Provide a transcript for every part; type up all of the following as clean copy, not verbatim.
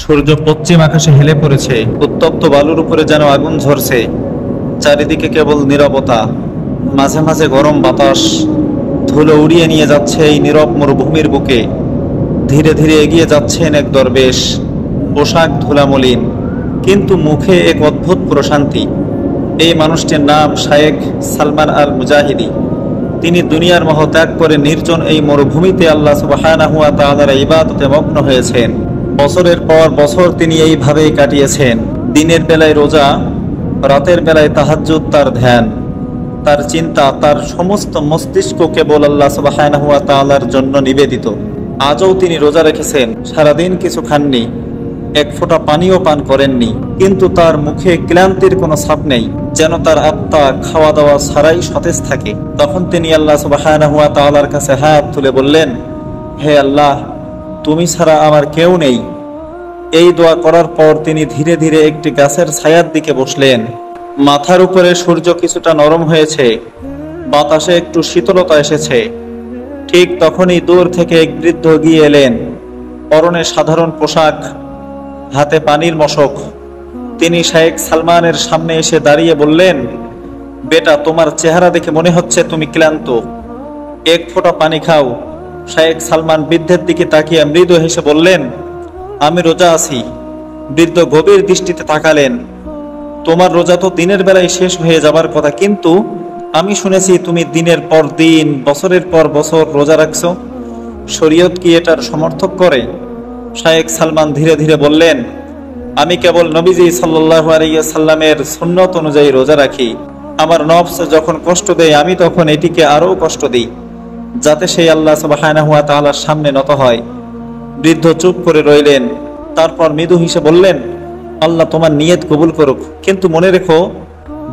সূর্য পশ্চিম আকাশে হেলে পড়েছে, উত্তপ্ত বালুর উপরে যেন আগুন ঝরছে। চারিদিকে কেবল নীরবতা, মাঝে মাঝে গরম বাতাস ধুলো উড়িয়ে নিয়ে যাচ্ছে এই নীরব মরুভূমির বুকে। ধীরে ধীরে এগিয়ে যাচ্ছেন এক দরবেশ, পোশাক ধুলামলিন, কিন্তু মুখে এক অদ্ভুত প্রশান্তি। এই মানুষটির নাম শায়েখ সালমান আল মুজাহিদি। তিনি দুনিয়ার মোহ ত্যাগ করে নির্জন এই মরুভূমিতে আল্লাহ সুবহানাহু ওয়া তাআলার ইবাদতে মগ্ন হয়েছেন। বছরের পর বছর তিনি এইভাবেই কাটিয়েছেন। দিনের বেলায় রোজা, রাতের বেলায় তাহাজ্জুদ, তার ধ্যান, তার চিন্তা, তার সমস্ত মস্তিষ্ক কেবল আল্লাহ সুবহানাহু ওয়া তাআলার জন্য নিবেদিত। আজও তিনি রোজা রেখেছেন, সারাদিন কিছু খাননি, এক ফোঁটা পানিও পান করেননি, কিন্তু তার মুখে ক্লান্তির কোনো ছাপ নেই, যেন তার আত্মা খাওয়া দাওয়া ছাড়াই সতেজ থাকে। তখন তিনি আল্লাহ সুবহানাহু ওয়া তাআলার কাছে হাত তুলে বললেন, হে আল্লাহ, তুমি ছাড়া আমার কেউ নেই। এই দোয়া করার পর তিনি ধীরে ধীরে একটি গাছের ছায়ার দিকে বসলেন। মাথার উপরে সূর্য কিছুটা নরম হয়েছে, বাতাসে একটু শীতলতা এসেছে। ঠিক তখনই দূর থেকে এক বৃদ্ধ গিয়ে এলেন, পরনে সাধারণ পোশাক, হাতে পানির মশক। তিনি শায়েখ সালমানের সামনে এসে দাঁড়িয়ে বললেন, বেটা, তোমার চেহারা দেখে মনে হচ্ছে তুমি ক্লান্ত, এক ফোঁটা পানি খাও। শায়েখ সালমান বৃদ্ধের দিকে তাকিয়ে মৃদু হেসে বললেন, আমি রোজা আছি। বৃদ্ধ গভীর দৃষ্টিতে তাকালেন, তোমার রোজা তো দিনের বেলায় শেষ হয়ে যাবার কথা, কিন্তু আমি শুনেছি তুমি দিনের পর দিন, বছরের পর বছর রোজা রাখছো। শরীয়ত কি এটার সমর্থক করে? শায়েখ সালমান ধীরে ধীরে বললেন, আমি কেবল নবীজি সাল্লাল্লাহু আলাইহি সাল্লামের সুন্নত অনুযায়ী রোজা রাখি। আমার নফস যখন কষ্ট দেয়, আমি তখন এটিকে আরো কষ্ট দিই, যাতে সেই আল্লাহ সুবহানাহু ওয়া তাআলার সামনে নত হয়। বৃদ্ধ চুপ করে রইলেন, তারপর মৃদু হেসে বললেন, আল্লাহ তোমার নিয়ত কবুল করুক, কিন্তু মনে রেখো,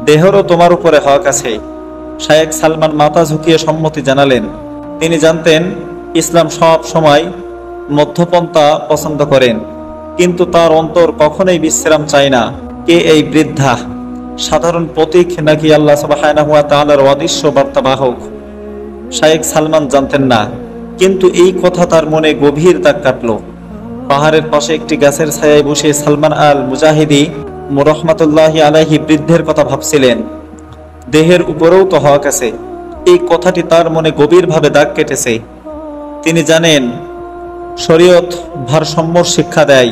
দেহেরও তোমার উপরে হক আছে। শায়েখ সালমান মাথা ঝুঁকিয়ে সম্মতি জানালেন। তিনি জানতেন ইসলাম সব সময় মধ্যপন্থা পছন্দ করেন, কিন্তু তার অন্তর কখনোই বিশ্রাম চায় না। কে এই বৃদ্ধা? সাধারণ প্রতীক নাকি আল্লাহ সুবহানাহু ওয়া তাআলার অদৃশ্য বার্তাবাহক? শায়েখ সালমান জানতেন না, কিন্তু এই কথা তার মনে গভীর দাগ কাটল। পাহাড়ের পাশে একটি গাছের ছায়ায় বসে সালমান আল মুজাহিদি রাহমাতুল্লাহি আলাইহি বৃদ্ধের কথা ভাবছিলেন। দেহের উপরেও তো হক আছে, এই কথাটি তার মনে গভীরভাবে দাগ কেটেছে। তিনি জানেন শরীয়ত ভারসাম্যর শিক্ষা দেয়,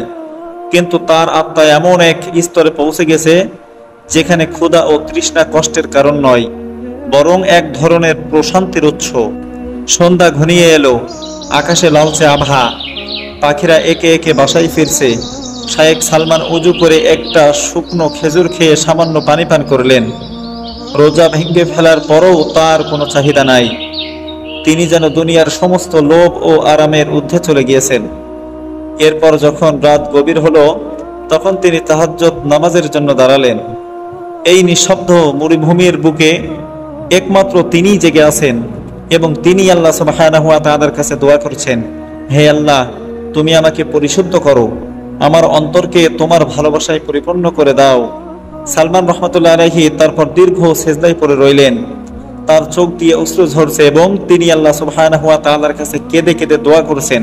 কিন্তু তার আত্মা এমন এক স্তরে পৌঁছে গেছে যেখানে ক্ষুধা ও তৃষ্ণা কষ্টের কারণ নয়, বরং এক ধরনের প্রশান্তির উৎস। সন্ধ্যা ঘনিয়ে এলো, আকাশে লালচে আভা, পাখিরা একে একে বাসায় ফিরছে। শায়েখ সালমান উজু করে একটা শুকনো খেজুর খেয়ে সামান্য পানি পান করলেন। রোজা ভেঙে ফেলার পরও তার কোনো চাহিদা নাই। তিনি যেন দুনিয়ার সমস্ত লোভ ও আরামের ঊর্ধ্বে চলে গিয়েছেন। এরপর যখন রাত গভীর হলো, তখন তিনি তাহাজ্জুদ নামাজের জন্য দাঁড়ালেন। এই নিঃশব্দ মরুভূমির বুকে একমাত্র তিনিই জেগে আছেন, এবং তিনি আল্লাহ সুবহানাহু ওয়া তাআলার কাছে দোয়া করছেন, হে আল্লাহ, তুমি আমাকে পরিশুদ্ধ করো, আমার অন্তরকে তোমার ভালোবাসায় পরিপূর্ণ করে দাও। সালমান রাহমাতুল্লাহি আলাইহি তারপর দীর্ঘ সেজদায় পড়ে রইলেন। তার চোখ দিয়ে অশ্রু ঝরছে এবং তিনি আল্লাহ সুবহানাহু ওয়া তাআলার কাছে কেঁদে কেঁদে দোয়া করছেন।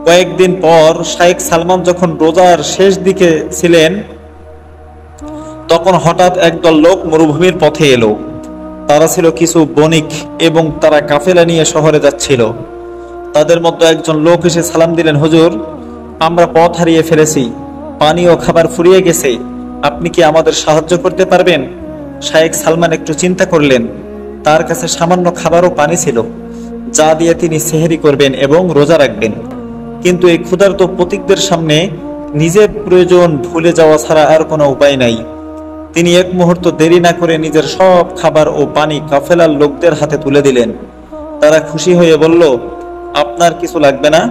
কয়েকদিন পর শায়েখ সালমান যখন রোজার শেষ দিকে ছিলেন, তখন হঠাৎ একদল লোক মরুভূমির পথে এলো। তারা ছিল কিছু বণিক এবং তারা কাফেলা নিয়ে শহরে যাচ্ছিল। তাদের মধ্যে একজন লোক এসে সালাম দিলেন, হুজুর, আমরা পথ হারিয়ে ফেলেছি, পানি ও খাবার ফুরিয়ে গেছে, আপনি কি আমাদের সাহায্য করতে পারবেন? শায়েখ সালমান একটু চিন্তা করলেন। তার কাছে সামান্য খাবার ও পানি ছিল, যা দিয়ে তিনি সেহরি করবেন এবং রোজা রাখবেন। কিন্তু এই ক্ষুধার্ত পথিকদের সামনে নিজের প্রয়োজন ভুলে যাওয়া ছাড়া আর কোনো উপায় নাই। তিনি এক মুহূর্ত দেরি না করে নিজের সব খাবার ও পানি কাফেলার লোকদের হাতে তুলে দিলেন। তারা খুশি হয়ে বলল, আপনার কিছু লাগবে না?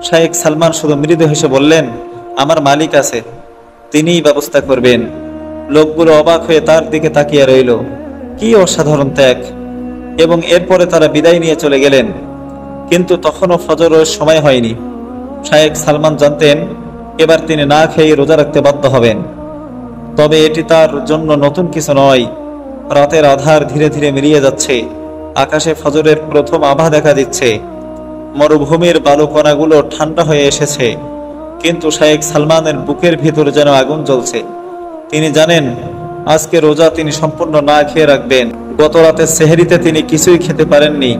শায়েখ সালমান শুধু মৃদু হেসে বললেন, আমার মালিক আছে, তিনিই ব্যবস্থা করবেন। লোকগুলো অবাক হয়ে তার দিকে তাকিয়ে রইল। কি অসাধারণ ত্যাগ! এবং এরপরে তারা বিদায় নিয়ে চলে গেলেন। কিন্তু তখনও ফজরের সময় হয়নি। শায়েখ সালমান জানতেন এবার তিনি না খেয়ে রোজা রাখতে বাধ্য হবেন। তবে এটি তার জন্য নতুন কিছু নয়। রাতের আধার ধীরে ধীরে মিলিয়ে যাচ্ছে, আকাশে ফজরের প্রথম আভা দেখা দিচ্ছে। মরুভূমির বালুকণাগুলো ঠান্ডা হয়ে এসেছে, কিন্তু শায়েখ সালমানের বুকের ভিতরে যেন আগুন জ্বলছে। তিনি জানেন আজকে রোজা তিনি সম্পূর্ণ না খেয়ে রাখবেন। গত রাতে সেহরিতে তিনি কিছুই খেতে পারেননি,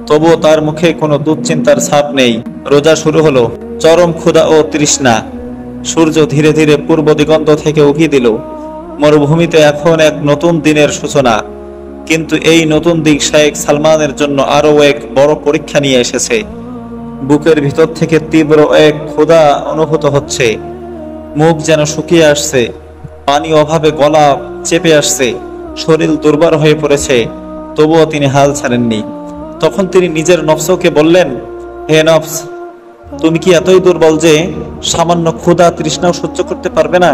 তবুও তার মুখে কোনো দুশ্চিন্তার ছাপ নেই। রোজা শুরু হলো। চরম ক্ষুধা ও তৃষ্ণা। সূর্য ধীরে ধীরে পূর্ব দিগন্ত থেকে উকি দিল। মরুভূমিতে এখন এক নতুন দিনের সূচনা। কিন্তু এই নতুন দিক শায়েখ সালমানের জন্য আরো এক বড় পরীক্ষা নিয়ে এসেছে। বুকের ভিতর থেকে তীব্র এক ক্ষুধা অনুভূত হচ্ছে। মুখ যেন শুকিয়ে আসছে, পানি অভাবে গলা চেপে আসছে, শরীর দুর্বল হয়ে পড়েছে। তবুও তিনি হাল ছাড়েননি। তখন তিনি নিজের নফসকে বললেন, হে নফস, তুমি কি এতই দুর্বল যে সামান্য ক্ষুধা তৃষ্ণাও সহ্য করতে পারবে না?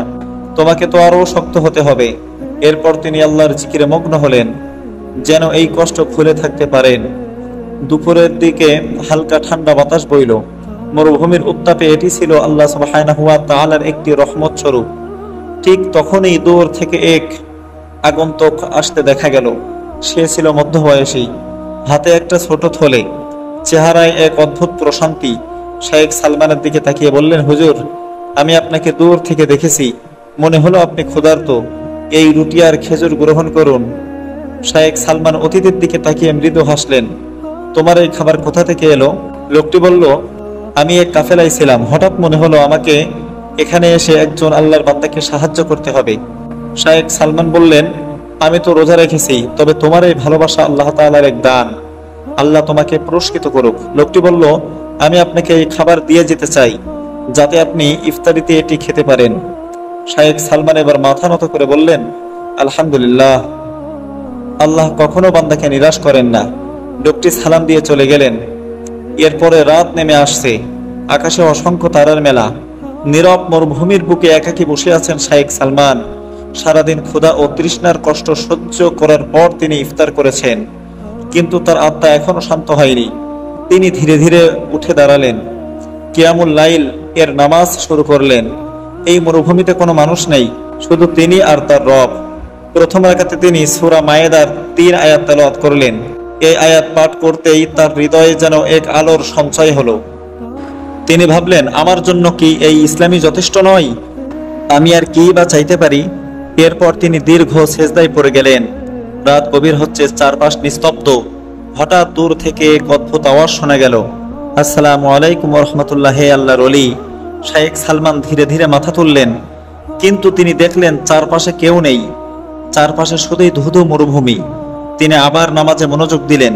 তোমাকে তো আরো শক্ত হতে হবে। এরপর তিনি আল্লাহর জিকিরে মগ্ন হলেন, যেন এই কষ্ট ভুলে থাকতে পারেন। দুপুরের দিকে হালকা ঠান্ডা বাতাস বইল। মরুভূমির উত্তাপে এটি ছিল আল্লাহ সুবহানাহু ওয়া তাআলার একটি রহমত স্বরূপ। ঠিক তখনই দূর থেকে এক আগন্তুক আসতে দেখা গেল। সে ছিল মধ্যবয়সী, হাতে একটা ছোট থলে, চেহারায় এক অদ্ভুত প্রশান্তি। শায়েখ সালমানের দিকে তাকিয়ে বললেন, হুজুর, আমি আপনাকে দূর থেকে দেখেছি, মনে হলো আপনি ক্ষুধার্ত। এই রুটি আর খেজুর গ্রহণ করুন। শায়েখ সালমান অতিথির দিকে তাকিয়ে মৃদু হাসলেন। তোমার এই খাবার কোথা থেকে এলো? লোকটি বলল, আমি এক কাফেলায় ছিলাম, হঠাৎ মনে হলো আমাকে এখানে এসে একজন আল্লাহর বান্দাকে সাহায্য করতে হবে। শায়েখ সালমান বললেন, আমি তো রোজা রেখেছি, তবে তোমার এই ভালোবাসা আল্লাহ তাআলার এক দান। আল্লাহ তোমাকে পুরস্কৃত করুক। লোকটি বলল, আমি আপনাকে এই খাবার দিয়ে যেতে চাই, যাতে আপনি ইফতারিতে এটি খেতে পারেন। শায়েখ সালমান এবার মাথা নত করে বললেন, আলহামদুলিল্লাহ, আল্লাহ কখনো বান্দাকে নিরাশ করেন না। লোকটি সালাম দিয়ে চলে গেলেন। এরপরে রাত নেমে আসছে। আকাশে অসংখ্য তারার মেলা। নীরব মরুভূমির বুকে একাকী বসে আছেন শায়েখ সালমান। সারাদিন ক্ষুধা ও তৃষ্ণার কষ্ট সহ্য করার পর তিনি ইফতার করেছেন, কিন্তু তার আত্মা এখনো শান্ত হয়নি। তিনি ধীরে ধীরে উঠে দাঁড়ালেন, কিয়ামুল লাইল এর নামাজ শুরু করলেন। এই মরুভূমিতে কোনো মানুষ নেই, শুধু তিনি আর তার রব। প্রথম রাকাতে তিনি সূরা মায়েদার 3 আয়াত তেলাওয়াত করলেন। এই আয়াত পাঠ করতেই তার হৃদয়ে যেন এক আলোর সঞ্চয় হলো। তিনি ভাবলেন, আমার জন্য কি এই ইসলামই যথেষ্ট নয়? আমি আর কি বা চাইতে পারি? এরপর তিনি দীর্ঘ সেজদায় পড়ে গেলেন। রাত গভীর হচ্ছে, চারপাশ নিস্তব্ধ। হঠাৎ দূর থেকে এক অদ্ভুত আওয়াজ শোনা গেল, আসসালামু আলাইকুম ওয়া রাহমাতুল্লাহ, হে আল্লাহর ওলি। শায়েখ সালমান ধীরে ধীরে মাথা তুললেন, কিন্তু তিনি দেখলেন চারপাশে কেউ নেই। চারপাশে শুধুই ধুধু মরুভূমি। তিনি আবার নামাজে মনোযোগ দিলেন,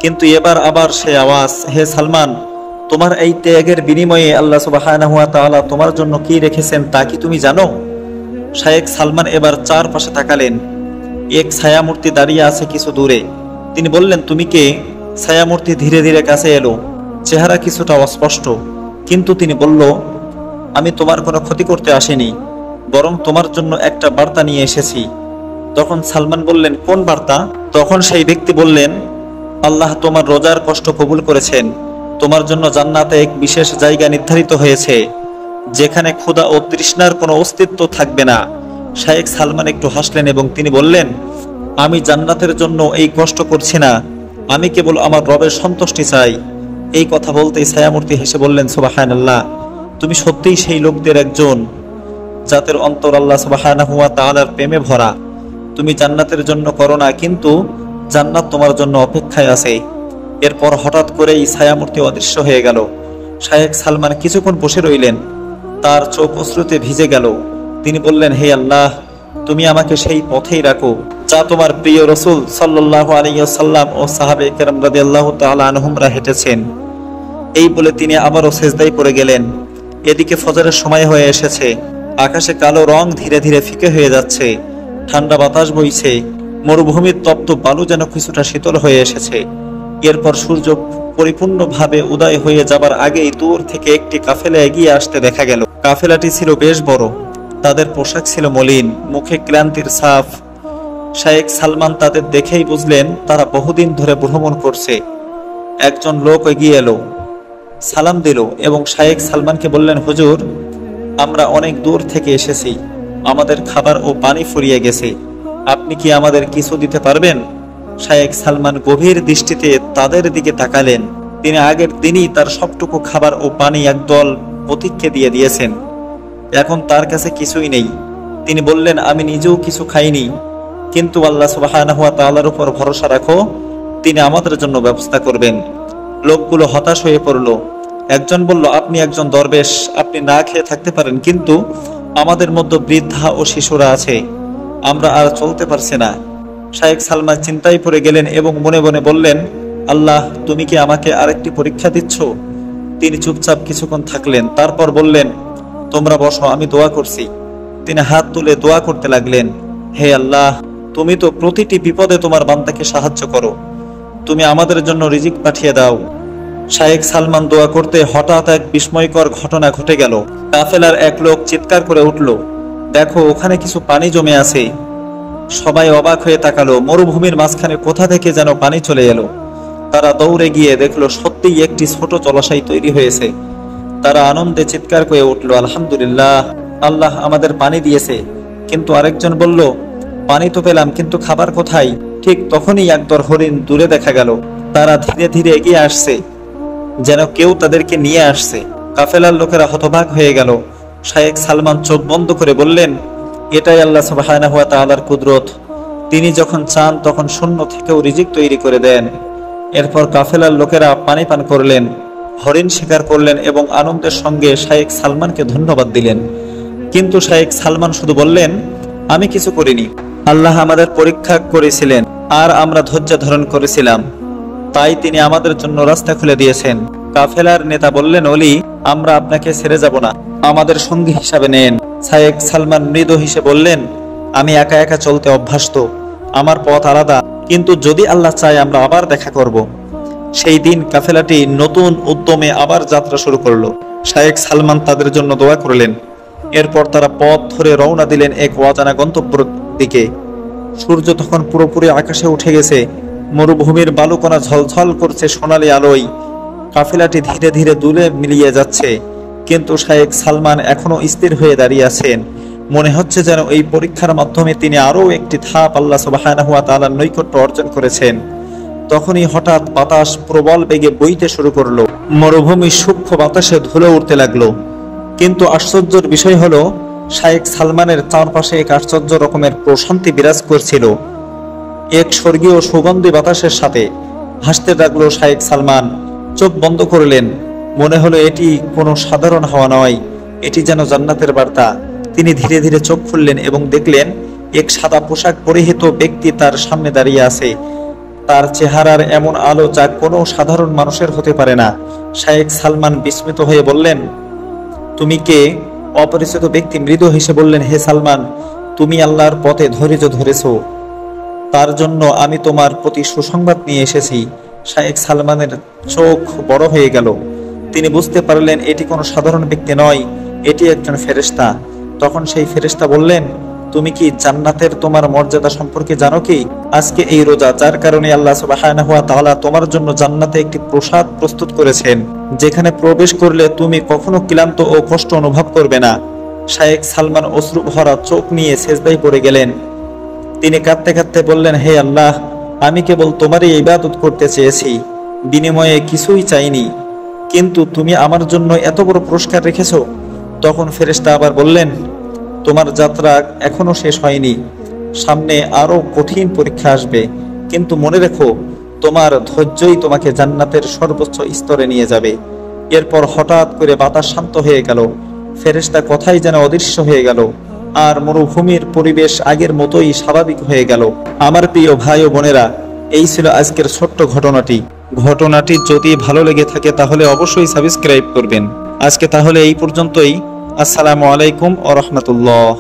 কিন্তু এবার আবার সে আওয়াজ, হে সালমান, তোমার এই ত্যাগের বিনিময়ে আল্লাহ সুবহানাহু ওয়া তাআলা তোমার জন্য কি রেখেছেন তা কি তুমি জানো? শায়েখ সালমান এবার চারপাশে তাকালেন। এক ছায়ামূর্তি দাঁড়িয়ে আছে কিছু দূরে। তিনি বললেন, তুমি কে? ছায়ামূর্তি ধীরে ধীরে কাছে এলো। চেহারা কিছুটা অস্পষ্ট, কিন্তু তিনি বলল, আমি তোমার কোনো ক্ষতি করতে আসিনি, বরং তোমার জন্য একটা বার্তা নিয়ে এসেছি। তখন সালমান বললেন, কোন বার্তা? তখন সেই ব্যক্তি বললেন, আল্লাহ তোমার রোজার কষ্ট কবুল করেছেন। তোমার জন্য জান্নাতে এক বিশেষ জায়গা নির্ধারিত হয়েছে, যেখানে ক্ষুধা ও তৃষ্ণার কোনো অস্তিত্ব থাকবে না। শায়েখ সালমান একটু হাসলেন এবং তিনি বললেন, আমি জান্নাতের জন্য এই কষ্ট করছি না, আমি কেবল আমার রবের সন্তুষ্টি চাই। এই কথা বলতেই ছায়ামূর্তি হেসে বললেন, সুবহানাল্লাহ, তুমি সত্যিই সেই লোকদের একজন যাদের অন্তর আল্লাহ সুবহানাহু ওয়া তাআলার প্রেমে ভরা। তুমি জান্নাতের জন্য করো না, কিন্তু জান্নাত তোমার জন্য অপেক্ষায় আছে। এরপর হঠাৎ করেই ছায়ামূর্তি অদৃশ্য হয়ে গেল। শায়েখ সালমান কিছুক্ষণ বসে রইলেন, তার চোখ অশ্রুতে ভিজে গেল। তিনি বললেন, হে আল্লাহ, তুমি আমাকে সেই পথেই রাখো যা তোমার প্রিয় রাসূল সাল্লাল্লাহু আলাইহি ওয়াসাল্লাম ও সাহাবায়ে কেরাম রাদিয়াল্লাহু তাআলা আনহুমরা হেঁটেছেন। এই বলে তিনি আবারও সেজদায় পড়ে গেলেন। এদিকে ফজরের সময় হয়ে এসেছে। আকাশে কালো রং ধীরে ধীরে ফিকে হয়ে যাচ্ছে। ঠান্ডা বাতাস বইছে। মরুভূমির তপ্ত বালু যেন কিছুটা শীতল হয়ে এসেছে। এরপর সূর্য পরিপূর্ণভাবে উদয় হয়ে যাবার আগেই দূর থেকে একটি কাফেলা এগিয়ে আসতে দেখা গেল। কাফেলাটি ছিল বেশ বড়। তাদের পোশাক ছিল মলিন, মুখে ক্লান্তির ছাপ। শায়েখ সালমান তাদের দেখেই বুঝলেন তারা বহুদিন ধরে ভ্রমণ করছে। একজন লোক এগিয়ে এলো, সালাম দিল এবং শায়েখ সালমানকে বললেন, হুজুর, আমরা অনেক দূর থেকে এসেছি, আমাদের খাবার ও পানি ফুরিয়ে গেছে, আপনি কি আমাদের কিছু দিতে পারবেন? শায়েখ সালমান গভীর দৃষ্টিতে তাদের দিকে তাকালেন। তিনি আগের দিনই তার সবটুকু খাবার ও পানি একদল পথিককে দিয়ে দিয়েছেন। এখন তার কাছে কিছুই নেই। তিনি বললেন, আমি নিজেও কিছু খাইনি, কিন্তু আল্লাহ সুবহানাহু ওয়া তাআলার উপর ভরসা রাখো, তিনি আমাদের জন্য ব্যবস্থা করবেন। লোকগুলো হতাশ হয়ে পড়ল। একজন বলল, আপনি একজন দরবেশ, আপনি না খেয়ে থাকতে পারেন, কিন্তু আমাদের মধ্যে বৃদ্ধা ও শিশুরা আছে, আমরা আর চলতে পারছি না। শায়েখ সালমান চিন্তায় পড়ে গেলেন এবং মনে মনে বললেন, আল্লাহ, তুমি কি আমাকে আরেকটি পরীক্ষা দিচ্ছ? তিনি চুপচাপ কিছুক্ষণ থাকলেন, তারপর বললেন, তোমরা বসো, আমি দোয়া করছি। তিনি হাত তুলে দোয়া করতে লাগলেন, হে আল্লাহ, তুমি তো প্রতিটি বিপদে তোমার বান্দাকে সাহায্য করো, তুমি আমাদের জন্য রিজিক পাঠিয়ে দাও। শায়েখ সালমান দোয়া করতে হঠাৎ এক বিস্ময়কর ঘটনা ঘটে গেল। কাফেলার এক লোক চিৎকার করে উঠল, দেখো, ওখানে কিছু পানি জমে আছে। সবাই অবাক হয়ে তাকালো। মরুভূমির মাঝখানে কোথা থেকে যেন পানি চলে এলো। তারা দৌড়ে গিয়ে দেখলো সত্যিই একটি ছোট জলাশয় তৈরি হয়েছে। তারা আনন্দে চিৎকার করে উঠল, আলহামদুলিল্লাহ, আল্লাহ আমাদের পানি দিয়েছে। কিন্তু আরেকজন বলল, পানি তো পেলাম, কিন্তু খাবার কোথায়? ঠিক তখনই একদল হরিণ দূরে দেখা গেল। তারা ধীরে ধীরে এগিয়ে আসছে, যেন কেউ তাদেরকে নিয়ে আসছে। কাফেলার লোকেরা হতবাক হয়ে গেল। শায়েখ সালমান চোখ বন্ধ করে বললেন, এটাই আল্লাহ সুবহানাহু ওয়া তাআলার কুদরত, তিনি যখন চান তখন শূন্য থেকেও রিজিক তৈরি করে দেন। এরপর কাফেলার লোকেরা পানি পান করলেন, হরিণ শিকার করলেন এবং আনন্দের সঙ্গে শায়েখ সালমানকে ধন্যবাদ দিলেন। কিন্তু শায়েখ সালমান শুধু বললেন, আমি কিছু করিনি, আল্লাহ আমাদের পরীক্ষা করেছিলেন আর আমরা ধৈর্য ধারণ করেছিলাম, তাই তিনি আমাদের জন্য রাস্তা খুলে দিয়েছেন। কাফেলার নেতা বললেন, ওলি, আমরা আপনাকে ছেড়ে যাব না, আমাদের সঙ্গী হিসাবে নেন। শায়েখ সালমান মৃদু হেসে বললেন, আমি একা একা চলতে অভ্যস্ত, আমার পথ আলাদা, কিন্তু যদি আল্লাহ চায় আমরা আবার দেখা করব। সেই দিন কাফেলাটি নতুন উদ্যমে আবার যাত্রা শুরু করলো। শায়েখ সালমান তাদের জন্য দোয়া করলেন। এরপর তারা পথ ধরে রওনা দিলেন এক অজানা গন্তব্যের দিকে। সূর্য তখন পুরোপুরি আকাশে উঠে গেছে। মরুভূমির বালুকণা ঝলঝল করছে সোনালী আলোয়। কাফেলাটি ধীরে ধীরে দূরে মিলিয়ে যাচ্ছে, কিন্তু শায়েখ সালমান এখনো স্থির হয়ে দাঁড়িয়ে আছেন। মনে হচ্ছে যেন এই পরীক্ষার মাধ্যমে তিনি আরো একটি ধাপ আল্লাহ সুবহানাহু ওয়া তাআলার নৈকট্য অর্জন করেছেন। তখনই হঠাৎ বাতাস প্রবল বেগে বইতে শুরু করলো। মরুভূমি সূক্ষ্ম বাতাসে ধুলে উঠতে লাগলো। কিন্তু আশ্চর্যের বিষয় হলো, শায়েখ সালমানের চারপাশে এক আশ্চর্য রকমের প্রশান্তি বিরাজ করছিল, এক স্বর্গীয় সুগন্ধি বাতাসের সাথে। হাসতে লাগলো শায়েখ সালমান, চোখ বন্ধ করলেন। মনে হলো এটি কোনো সাধারণ হাওয়া নয়, এটি যেন জান্নাতের বার্তা। তিনি ধীরে ধীরে চোখ খুললেন এবং দেখলেন এক সাদা পোশাক পরিহিত ব্যক্তি তার সামনে দাঁড়িয়ে আছে। তার চেহারার এমন আলো যা কোনো সাধারণ মানুষের হতে পারে না। শায়েখ সালমান বিস্মিত হয়ে বললেন, তুমি কে? অপরিচিত ব্যক্তি মৃদু হেসে বললেন, হে সালমান, তুমি আল্লাহর পথে ধৈর্য ধরেছো, তার জন্য আমি তোমার প্রতি সুসংবাদ নিয়ে এসেছি। শায়েখ সালমানের চোখ বড় হয়ে গেল। তিনি বুঝতে পারলেন এটি কোনো সাধারণ ব্যক্তি নয়, এটি একজন ফেরেশতা। তখন সেই ফেরেশতা বললেন, তুমি কি জান্নাতের তোমার মর্যাদা সম্পর্কে জানো কি? আজকে এই রোজা, যার কারণে আল্লাহ সুবহানাহু ওয়া তাআলা তোমার জন্য জান্নাতে একটি প্রসাদ প্রস্তুত করেছেন, যেখানে প্রবেশ করলে তুমি কখনো ক্লান্ত ও কষ্ট অনুভব করবে না। শায়েখ সালমান অশ্রু ভরা চোখ নিয়ে সেজদায় পড়ে গেলেন। তিনি কাঁদতে কাঁদতে বললেন, হে আল্লাহ, আমি কেবল তোমারই ইবাদত করতে চেয়েছি, বিনিময়ে কিছুই চাইনি, কিন্তু তুমি আমার জন্য এত বড় পুরস্কার রেখেছো। তখন ফেরেশতা আবার বললেন, তোমার যাত্রা এখনো শেষ হয়নি, সামনে আরো কঠিন পরীক্ষা আসবে, কিন্তু মনে রেখো, তোমার ধৈর্যই তোমাকে জান্নাতের সর্বোচ্চ স্তরে নিয়ে যাবে। এরপর হঠাৎ করে বাতাস শান্ত হয়ে গেল, ফেরেশতা কথাই যেন অদৃশ্য হয়ে গেল, আর মরুভূমির পরিবেশ আগের মতোই স্বাভাবিক হয়ে গেল। আমার প্রিয় ভাই ও বোনেরা, এই ছিল আজকের ছোট্ট ঘটনাটি যদি ভালো লেগে থাকে তাহলে অবশ্যই সাবস্ক্রাইব করবেন। আজকে তাহলে এই পর্যন্তই। আসসালামু আলাইকুম ওয়া রাহমাতুল্লাহ।